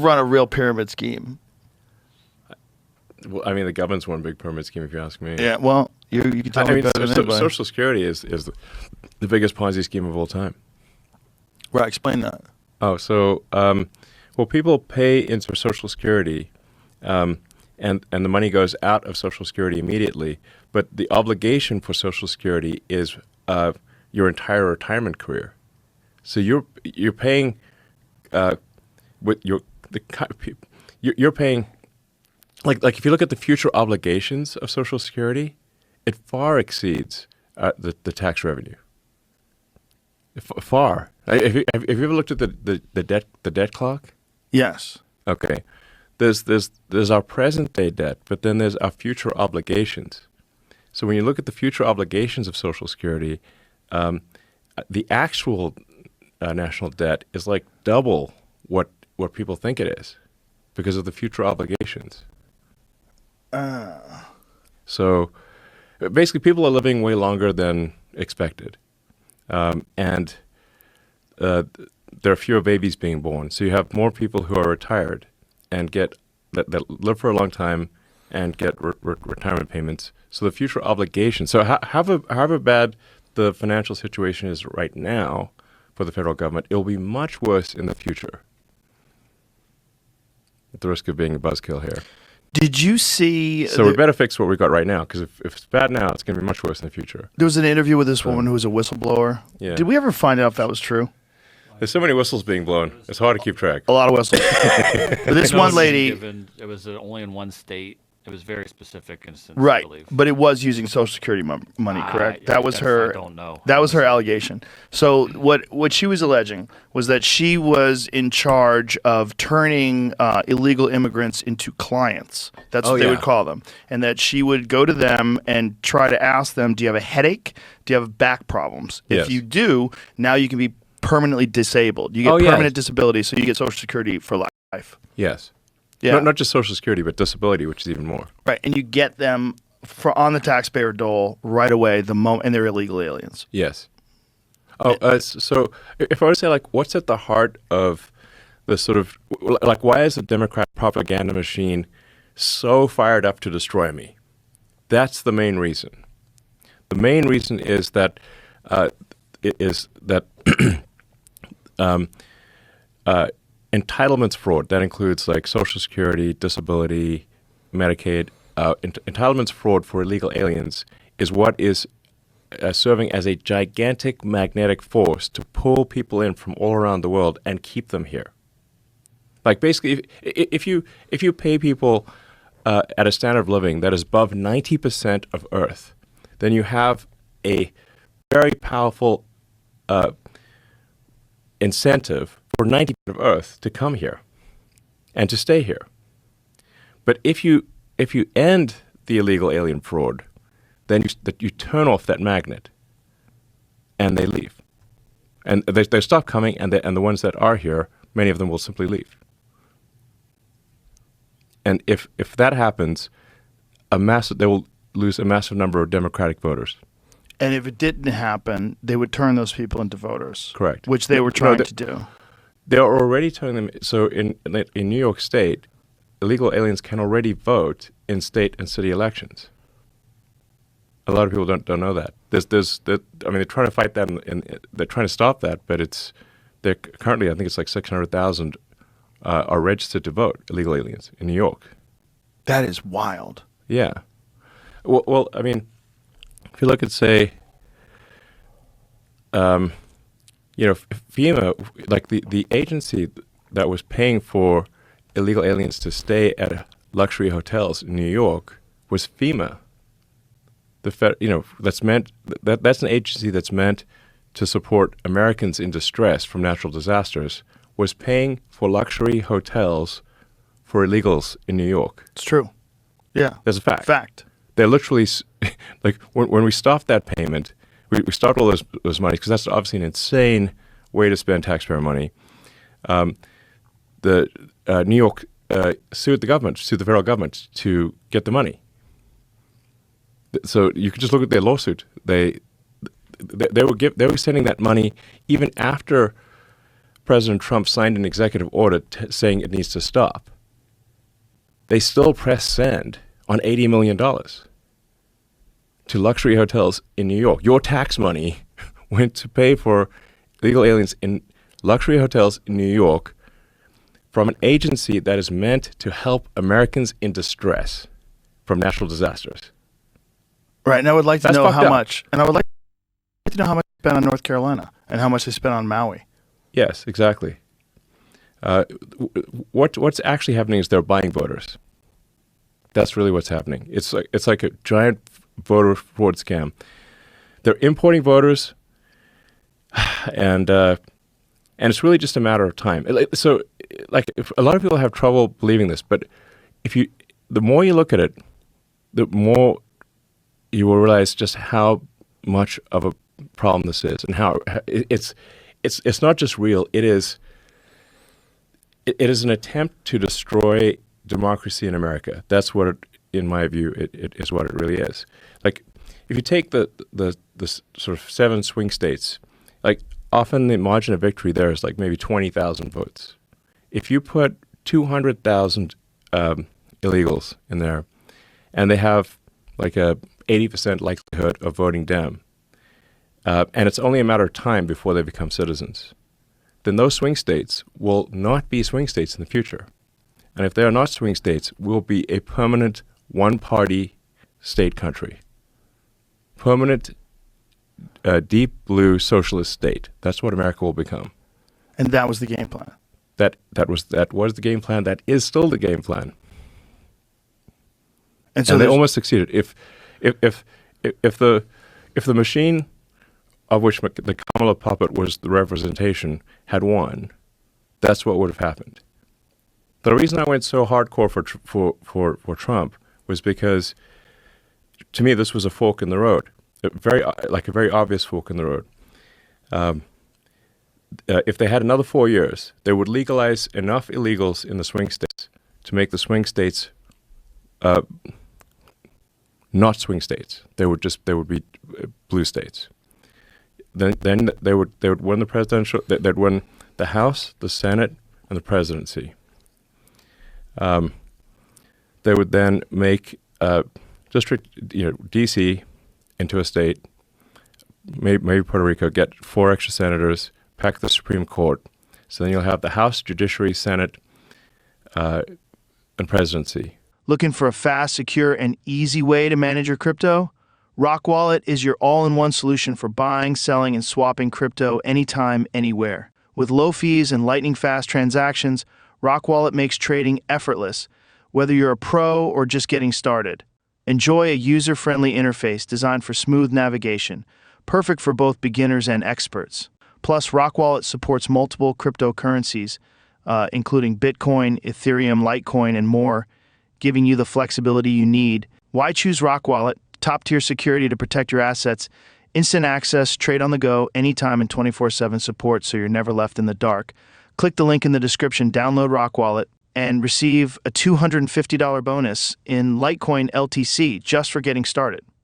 run a real pyramid scheme. Well, I mean, the government's one big pyramid scheme, if you ask me. Yeah, well, you can tell me better than anybody. Social Security is the biggest Ponzi scheme of all time. Right, explain that. Oh, so, well, people pay into Social Security, and the money goes out of Social Security immediately, but the obligation for Social Security is your entire retirement career. So you're paying you're paying like if you look at the future obligations of Social Security, it far exceeds the tax revenue. Far. Have you ever looked at the debt clock? Yes. Okay. There's our present day debt, but then there's our future obligations. So when you look at the future obligations of Social Security, the actual national debt is like double what people think it is because of the future obligations. So basically people are living way longer than expected. And there are fewer babies being born. So you have more people who are retired and that live for a long time and get retirement payments. So the future obligations. So however bad the financial situation is right now for the federal government, it will be much worse in the future. At the risk of being a buzzkill here. Did you see... So we better fix what we got right now, because if it's bad now, it's going to be much worse in the future. There was an interview with this woman who was a whistleblower. Yeah. Did we ever find out if that was true? There's so many whistles being blown. It's hard to keep track. A lot of whistles. But this one lady... It was only in one state. It was very specific instance, right, I believe. But it was using Social Security money, correct? That was her. I don't know. That was her allegation. So what she was alleging was that she was in charge of turning illegal immigrants into clients. That's what they would call them, and that she would go to them and try to ask them, "Do you have a headache? Do you have back problems? Yes. If you do, now you can be permanently disabled. You get permanent disability, so you get Social Security for life." Yes. Yeah. Not just Social Security, but disability, which is even more. Right, and you get them on the taxpayer dole right away the moment, and they're illegal aliens. Yes. Oh, so if I were to say, like, what's at the heart of the sort of, like, why is the Democrat propaganda machine so fired up to destroy me? That's the main reason. The main reason is that entitlements fraud. That includes like Social Security, disability, Medicaid. Entitlements fraud for illegal aliens is what is serving as a gigantic magnetic force to pull people in from all around the world and keep them here. Like basically, if you pay people at a standard of living that is above 90% of Earth, then you have a very powerful incentive for 90% of Earth to come here and to stay here. But if you end the illegal alien fraud, then you turn off that magnet, and they leave, and they stop coming, and the ones that are here, many of them will simply leave. And if that happens, they will lose a massive number of Democratic voters. And if it didn't happen, they would turn those people into voters. Correct. Which they were trying to do. They're already turning them. So in New York State, illegal aliens can already vote in state and city elections. A lot of people don't know that. They're trying to fight that, and they're trying to stop that. But they're currently, I think it's like 600,000 are registered to vote, illegal aliens in New York. That is wild. Yeah. Well, I mean, if you look at, say, FEMA, like the agency that was paying for illegal aliens to stay at luxury hotels in New York was FEMA. That's an agency that's meant to support Americans in distress from natural disasters, was paying for luxury hotels for illegals in New York. It's true. Yeah. That's a fact. Fact. They're literally, like, when we stopped that payment, we stopped all those monies, because that's obviously an insane way to spend taxpayer money. The New York sued the federal government to get the money. So you can just look at their lawsuit. They were sending that money even after President Trump signed an executive order saying it needs to stop, they still press send on $80 million to luxury hotels in New York. Your tax money went to pay for illegal aliens in luxury hotels in New York from an agency that is meant to help Americans in distress from natural disasters. Right, and I would like to That's know fucked how up. much. And I would like to know how much they spent on North Carolina and how much they spent on Maui. Yes, exactly. What's actually happening is they're buying voters. That's really what's happening. It's like a giant voter fraud scam. They're importing voters, and it's really just a matter of time. So, if a lot of people have trouble believing this, but the more you look at it, the more you will realize just how much of a problem this is, and how it's not just real. It is an attempt to destroy democracy in America. That's what, in my view, it is what it really is. Like, if you take the sort of 7 swing states, like, often the margin of victory there is like maybe 20,000 votes. If you put 200,000 illegals in there, and they have like a 80% likelihood of voting Dem, and it's only a matter of time before they become citizens, then those swing states will not be swing states in the future. And if they are not swing states, we'll be a permanent one-party state country. Permanent, deep blue socialist state. That's what America will become. And that was the game plan. That was the game plan. That is still the game plan. And so they almost succeeded. If the machine of which the Kamala puppet was the representation had won, that's what would have happened. The reason I went so hardcore for Trump was because, to me, this was a fork in the road, a very obvious fork in the road. If they had another 4 years, they would legalize enough illegals in the swing states to make the swing states not swing states. They would be blue states. Then they would win the presidential. They'd win the House, the Senate, and the presidency. They would then make district, D.C. into a state. Maybe Puerto Rico, get 4 extra senators, pack the Supreme Court. So then you'll have the House, Judiciary, Senate, and presidency. Looking for a fast, secure, and easy way to manage your crypto? Rockwallet is your all-in-one solution for buying, selling, and swapping crypto anytime, anywhere. With low fees and lightning-fast transactions, Rockwallet makes trading effortless, whether you're a pro or just getting started. Enjoy a user-friendly interface designed for smooth navigation, perfect for both beginners and experts. Plus, Rockwallet supports multiple cryptocurrencies, including Bitcoin, Ethereum, Litecoin, and more, giving you the flexibility you need. Why choose Rockwallet? Top-tier security to protect your assets, instant access, trade on the go, anytime, and 24/7 support so you're never left in the dark. Click the link in the description, download Rockwallet, and receive a $250 bonus in Litecoin LTC just for getting started.